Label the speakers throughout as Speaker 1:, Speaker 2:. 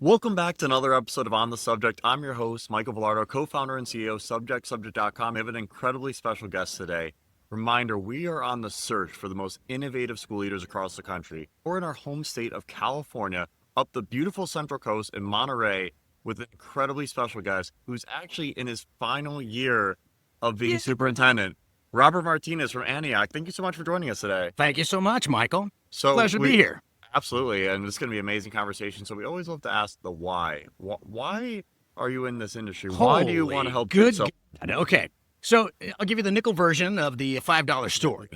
Speaker 1: Welcome back to another episode of On the Subject. I'm your host, Michael Vilardo, co-founder and CEO of SubjectSubject.com. We have an incredibly special guest today. Reminder, we are on the search for the most innovative school leaders across the country. We're in our home state of California, up the beautiful Central Coast in Monterey, with an incredibly special guest who's actually in his final year of being superintendent. Robert Martinez from Antioch. Thank you so much for joining us today.
Speaker 2: Thank you so much, Michael. Pleasure to be here.
Speaker 1: Absolutely, and it's going to be an amazing conversation. So we always love to ask the why. Why are you in this industry? Why do you want to help kids?
Speaker 2: Okay, so I'll give you the nickel version of the $5 story.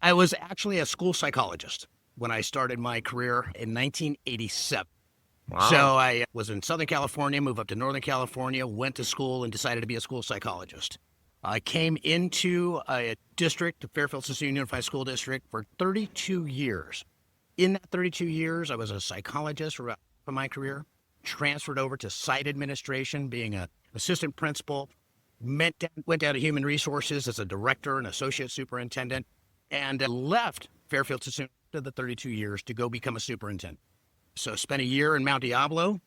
Speaker 2: I was actually a school psychologist when I started my career in 1987.
Speaker 1: Wow.
Speaker 2: So I was in Southern California, moved up to Northern California, went to school, and decided to be a school psychologist. I came into a district, the Fairfield-Sicilian Unified School District, for 32 years. In that 32 years, I was a psychologist for my career, transferred over to site administration, being an assistant principal, went down to human resources as a director and associate superintendent, and left Fairfield-Sicilian after the 32 years to go become a superintendent. So spent a year in Mount Diablo,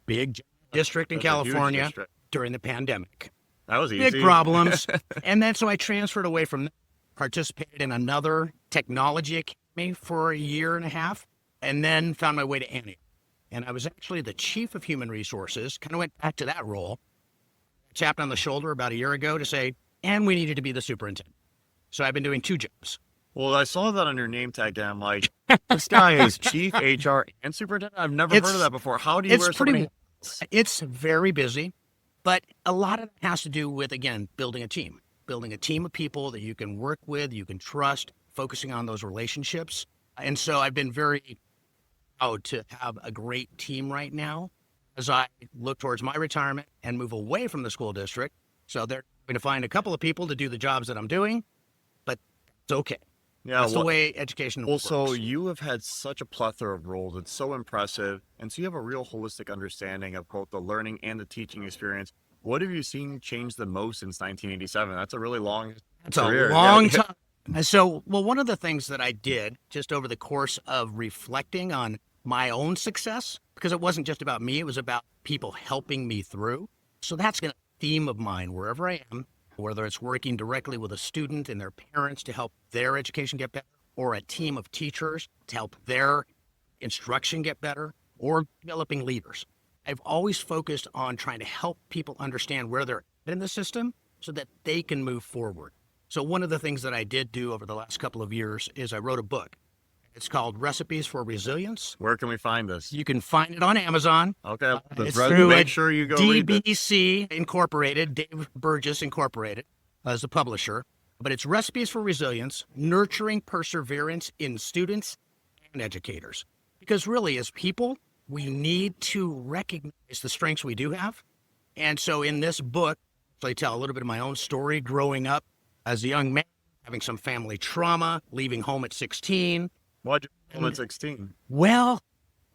Speaker 2: big district in California during the pandemic.
Speaker 1: That was easy.
Speaker 2: Big problems. And then so I transferred away from that, participated in another technology academy for a year and a half, and then found my way to Antioch. And I was actually the chief of human resources, kind of went back to that role, tapped on the shoulder about a year ago to say, and we needed to be the superintendent. So I've been doing two jobs.
Speaker 1: Well, I saw that on your name tag, and I'm like, this guy is chief HR and superintendent? I've never heard of that before. How do you wear so many hats?
Speaker 2: It's very busy, but a lot of it has to do with, again, building a team of people that you can work with, you can trust, focusing on those relationships. And so I've been very proud to have a great team right now as I look towards my retirement and move away from the school district. So they're going to find a couple of people to do the jobs that I'm doing, but it's okay.
Speaker 1: Yeah,
Speaker 2: that's the way education works.
Speaker 1: So you have had such a plethora of roles. It's so impressive. And so you have a real holistic understanding of both the learning and the teaching experience. What have you seen change the most since 1987? That's a really long career.
Speaker 2: A long time. So, one of the things that I did just over the course of reflecting on my own success, because it wasn't just about me, it was about people helping me through. So that's a theme of mine wherever I am, whether it's working directly with a student and their parents to help their education get better, or a team of teachers to help their instruction get better, or developing leaders. I've always focused on trying to help people understand where they're at in the system so that they can move forward. So one of the things that I did do over the last couple of years is I wrote a book. It's called Recipes for Resilience.
Speaker 1: Where can we find this?
Speaker 2: You can find it on Amazon.
Speaker 1: Okay.
Speaker 2: It's through
Speaker 1: make sure you go read it.
Speaker 2: DBC Incorporated, Dave Burgess Incorporated as the publisher. But it's Recipes for Resilience, Nurturing Perseverance in Students and Educators. Because really, as people, we need to recognize the strengths we do have. And so in this book, I tell a little bit of my own story growing up as a young man, having some family trauma, leaving home at 16.
Speaker 1: Why'd you leave home at 16?
Speaker 2: Well,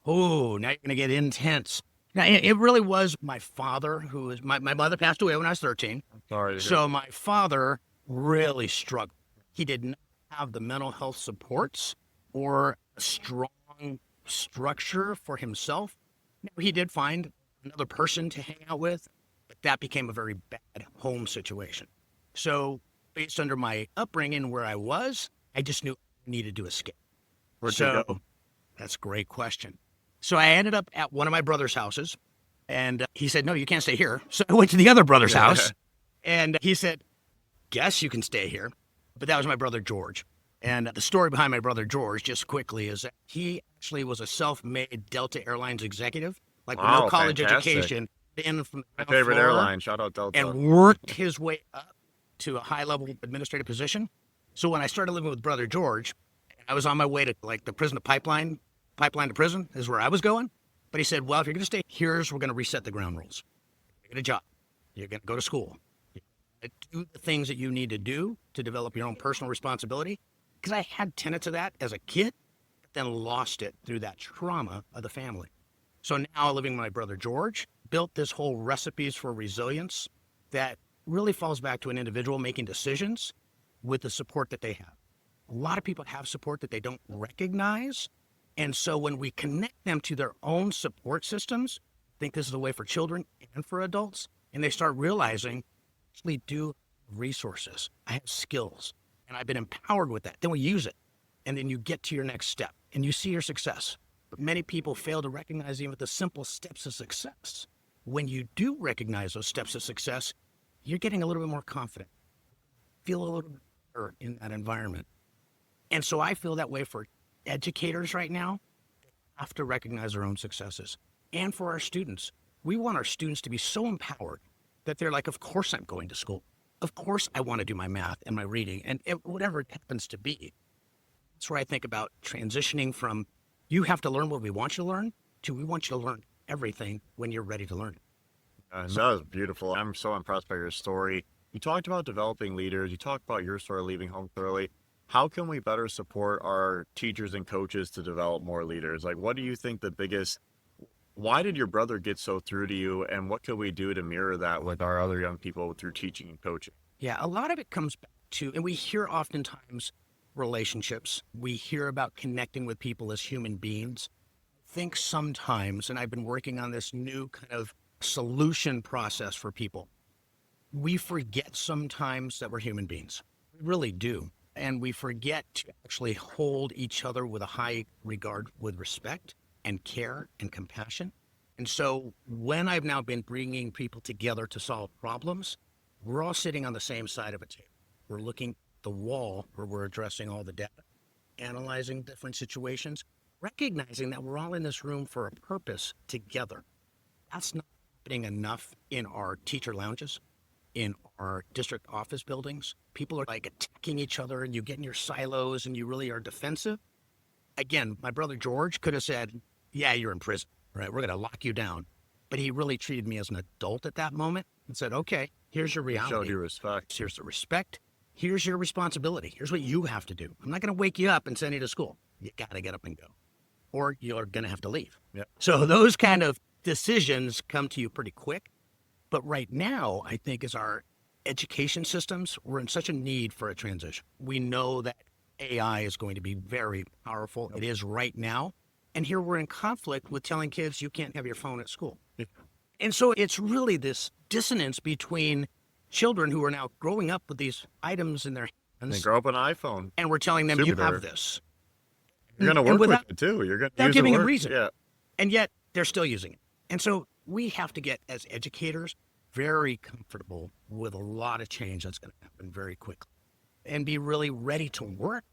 Speaker 2: now you're going to get intense. Now, it really was my father who was, my mother passed away when I was 13.
Speaker 1: Sorry.
Speaker 2: So my father really struggled. He did not have the mental health supports or a strong structure for himself. Now, he did find another person to hang out with, but that became a very bad home situation. So based under my upbringing where I was, I just knew I needed to escape.
Speaker 1: Where'd you go?
Speaker 2: That's a great question. So I ended up at one of my brother's houses, and he said, no, you can't stay here. So I went to the other brother's house, and he said, guess you can stay here. But that was my brother George. And the story behind my brother George, just quickly, is that he actually was a self-made Delta Airlines executive, like with no college education. In from
Speaker 1: my favorite airline, shout out Delta.
Speaker 2: And worked his way up to a high-level administrative position. So when I started living with brother George, I was on my way to like the prison to pipeline to prison is where I was going. But he said, well, if you're going to stay, we're going to reset the ground rules. You get a job. You're going to go to school. You're going to do the things that you need to do to develop your own personal responsibility. Because I had tenets of that as a kid, but then lost it through that trauma of the family. So now living with my brother George, built this whole Recipes for Resilience that really falls back to an individual making decisions with the support that they have. A lot of people have support that they don't recognize. And so when we connect them to their own support systems, think this is a way for children and for adults. And they start realizing, actually do resources. I have skills and I've been empowered with that. Then we use it. And then you get to your next step and you see your success. But many people fail to recognize even the simple steps of success. When you do recognize those steps of success, you're getting a little bit more confident. Feel a little better in that environment. And so I feel that way for educators right now. They have to recognize their own successes. And for our students, we want our students to be so empowered that they're like, of course I'm going to school. Of course I want to do my math and my reading and whatever it happens to be. That's where I think about transitioning from you have to learn what we want you to learn to we want you to learn everything when you're ready to learn it.
Speaker 1: That was beautiful. I'm so impressed by your story. You talked about developing leaders. You talked about your story leaving home early. How can we better support our teachers and coaches to develop more leaders? Like, what do you think why did your brother get so through to you? And what can we do to mirror that with our other young people through teaching and coaching?
Speaker 2: Yeah, a lot of it comes back to, and we hear oftentimes relationships. We hear about connecting with people as human beings. I think sometimes, and I've been working on this new kind of solution process for people, we forget sometimes that we're human beings. We really do. And we forget to actually hold each other with a high regard, with respect and care and compassion. And so when I've now been bringing people together to solve problems, we're all sitting on the same side of a table. We're looking at the wall where we're addressing all the data, analyzing different situations, recognizing that we're all in this room for a purpose together. That's not happening enough in our teacher lounges, in our district office buildings. People are like attacking each other and you get in your silos and you really are defensive. Again, my brother George could have said, yeah, you're in prison, right? We're going to lock you down. But he really treated me as an adult at that moment and said, okay, here's your reality.
Speaker 1: Showed you respect.
Speaker 2: Here's the respect. Here's your responsibility. Here's what you have to do. I'm not going to wake you up and send you to school. You got to get up and go. Or you're going to have to leave.
Speaker 1: Yep.
Speaker 2: So those kind of decisions come to you pretty quick. But right now, I think as our education systems, we're in such a need for a transition. We know that AI is going to be very powerful. Yep. It is right now. And here we're in conflict with telling kids you can't have your phone at school.
Speaker 1: Yep.
Speaker 2: And so it's really this dissonance between children who are now growing up with these items in their hands.
Speaker 1: They grow up on an iPhone.
Speaker 2: And we're telling them, you have this.
Speaker 1: You're going to work with it too. You're going to
Speaker 2: without
Speaker 1: use
Speaker 2: giving
Speaker 1: it
Speaker 2: them reason.
Speaker 1: Yeah.
Speaker 2: And yet they're still using it. And so we have to get, as educators, very comfortable with a lot of change that's going to happen very quickly and be really ready to work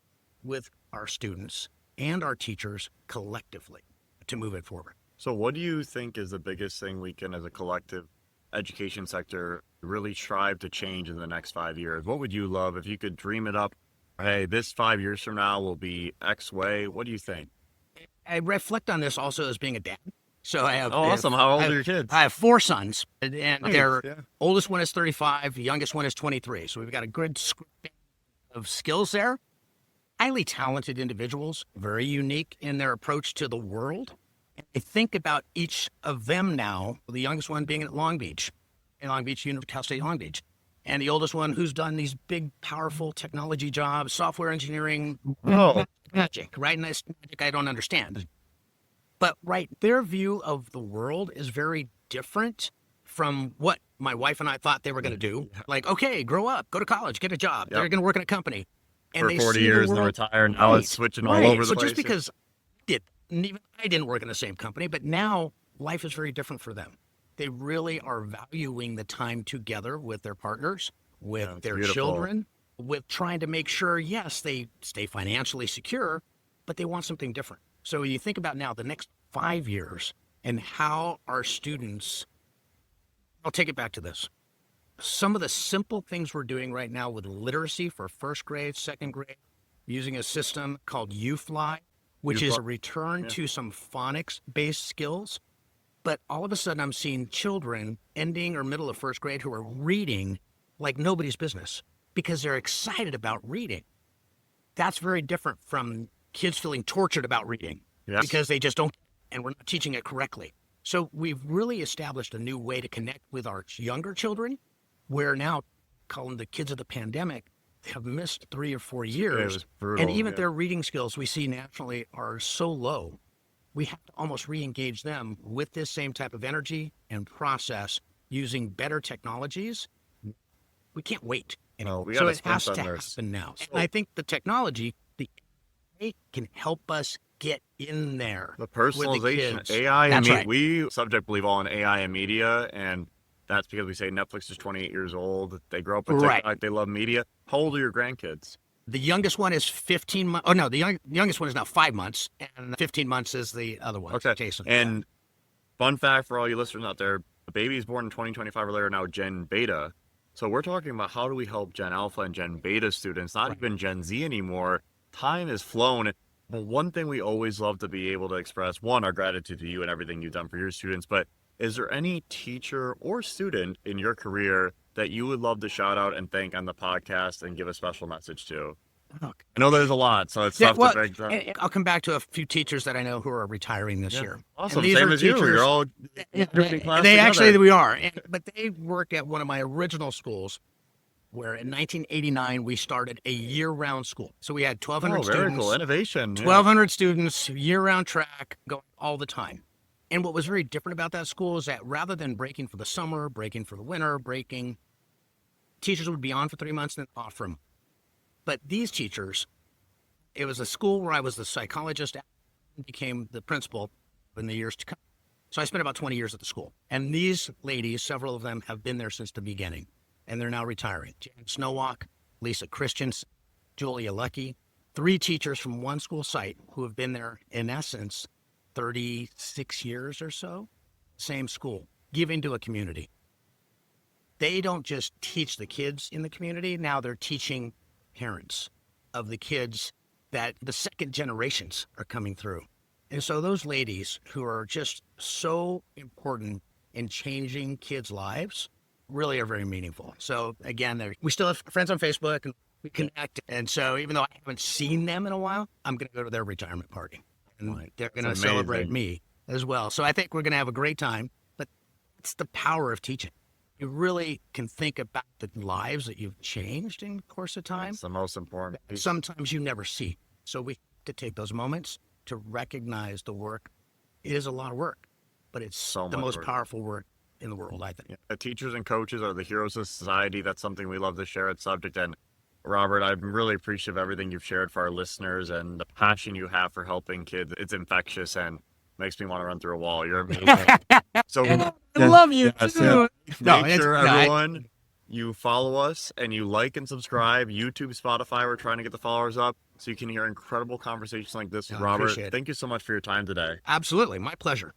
Speaker 2: with our students and our teachers collectively to move it forward.
Speaker 1: So what do you think is the biggest thing we can, as a collective education sector, really strive to change in the next 5 years? What would you love if you could dream it up? Hey, this 5 years from now will be X way. What do you think?
Speaker 2: I reflect on this also as being a dad. So I have.
Speaker 1: Oh, awesome. How old are your kids?
Speaker 2: I have 4 sons, and their
Speaker 1: yeah.
Speaker 2: oldest one is 35, the youngest one is 23. So we've got a good script of skills there. Highly talented individuals, very unique in their approach to the world. And I think about each of them now, the youngest one being at Long Beach, Cal State Long Beach, and the oldest one who's done these big, powerful technology jobs, software engineering, magic, right? And that's magic I don't understand. But, right, their view of the world is very different from what my wife and I thought they were going to do. Like, okay, grow up, go to college, get a job. Yep. They're going to work in a company. And
Speaker 1: for
Speaker 2: they
Speaker 1: 40
Speaker 2: see
Speaker 1: years
Speaker 2: the
Speaker 1: and
Speaker 2: world,
Speaker 1: retire. Now it's switching all over the
Speaker 2: so
Speaker 1: place.
Speaker 2: Just because even I didn't work in the same company, but now life is very different for them. They really are valuing the time together with their partners, with their children, with trying to make sure, yes, they stay financially secure, but they want something different. So you think about now the next 5 years and how our students, I'll take it back to this. Some of the simple things we're doing right now with literacy for first grade, second grade, using a system called UFly, which is a return to some phonics-based skills. But all of a sudden I'm seeing children ending or middle of first grade who are reading like nobody's business because they're excited about reading. That's very different from kids feeling tortured about reading because they just don't, and we're not teaching it correctly. So we've really established a new way to connect with our younger children. We're now calling the kids of the pandemic have missed 3 or 4 years.
Speaker 1: It was brutal,
Speaker 2: and even their reading skills we see nationally are so low we have to almost re-engage them with this same type of energy and process using better technologies. We can't wait.
Speaker 1: No, we
Speaker 2: So
Speaker 1: gotta
Speaker 2: it
Speaker 1: spend
Speaker 2: has
Speaker 1: on
Speaker 2: to
Speaker 1: this.
Speaker 2: happen now. And I think the technology, the AI can help us get in there
Speaker 1: The
Speaker 2: with the
Speaker 1: personalization,
Speaker 2: kids.
Speaker 1: AI, and
Speaker 2: That's right.
Speaker 1: we subject believe all in AI and media, and that's because we say Netflix is 28 years old. They grow up with
Speaker 2: Right.
Speaker 1: TikTok. They love media. How old are your grandkids?
Speaker 2: The youngest one is 15 months. Oh, no, the youngest one is now 5 months, and 15 months is the other one,
Speaker 1: Okay.
Speaker 2: Jason.
Speaker 1: And fun fact for all you listeners out there, the babies born in 2025 or later are now Gen Beta. So we're talking about how do we help Gen Alpha and Gen Beta students, not
Speaker 2: Right.
Speaker 1: even Gen Z anymore. Time has flown. But one thing we always love to be able to express, one, our gratitude to you and everything you've done for your students, but is there any teacher or student in your career that you would love to shout out and thank on the podcast and give a special message to?
Speaker 2: Okay.
Speaker 1: I know there's a lot, so it's
Speaker 2: Yeah,
Speaker 1: tough
Speaker 2: well,
Speaker 1: to break down.
Speaker 2: and I'll come back to a few teachers that I know who are retiring this year.
Speaker 1: Awesome.
Speaker 2: And these
Speaker 1: Same
Speaker 2: are
Speaker 1: as you.
Speaker 2: teachers-
Speaker 1: You're all
Speaker 2: Yeah,
Speaker 1: doing class
Speaker 2: they
Speaker 1: together.
Speaker 2: actually we are, but they work at one of my original schools, where in 1989 we started a year-round school. So we had 1,200
Speaker 1: Oh, very
Speaker 2: students,
Speaker 1: cool. Innovation. Yeah.
Speaker 2: 1,200 students, year-round track, going all the time. And what was very different about that school is that rather than breaking for the summer, breaking for the winter, teachers would be on for 3 months and then off for a month. But these teachers, it was a school where I was the psychologist and became the principal in the years to come. So I spent about 20 years at the school. And these ladies, several of them have been there since the beginning, and they're now retiring. Jan Snowwalk, Lisa Christians, Julia Lucky, 3 teachers from one school site who have been there, in essence, 36 years or so. Same school, giving to a community. They don't just teach the kids in the community, now they're teaching parents of the kids that the second generations are coming through. And so those ladies who are just so important in changing kids' lives really are very meaningful. So again, we still have friends on Facebook and we connect. And so even though I haven't seen them in a while, I'm going to go to their retirement party. And they're going to
Speaker 1: That's
Speaker 2: celebrate
Speaker 1: amazing.
Speaker 2: me as well. So I think we're going to have a great time. But it's the power of teaching. You really can think about the lives that you've changed in the course of time.
Speaker 1: It's the most important piece.
Speaker 2: Sometimes you never see. So we have to take those moments to recognize the work. It is a lot of work, but it's
Speaker 1: So
Speaker 2: the
Speaker 1: much
Speaker 2: most
Speaker 1: work.
Speaker 2: powerful work in the world, I think.
Speaker 1: Yeah. The teachers and coaches are the heroes of society. That's something we love to share at Subject. And Robert, I'm really appreciative of everything you've shared for our listeners and the passion you have for helping kids. It's infectious and makes me want to run through a wall. You're amazing. So
Speaker 2: I love you
Speaker 1: yes,
Speaker 2: too. No,
Speaker 1: make sure
Speaker 2: it's- no, I-
Speaker 1: everyone you follow us and you like and subscribe. YouTube, Spotify, we're trying to get the followers up so you can hear incredible conversations like this with
Speaker 2: I
Speaker 1: Robert.
Speaker 2: appreciate it.
Speaker 1: Thank you so much for your time today.
Speaker 2: Absolutely. My pleasure.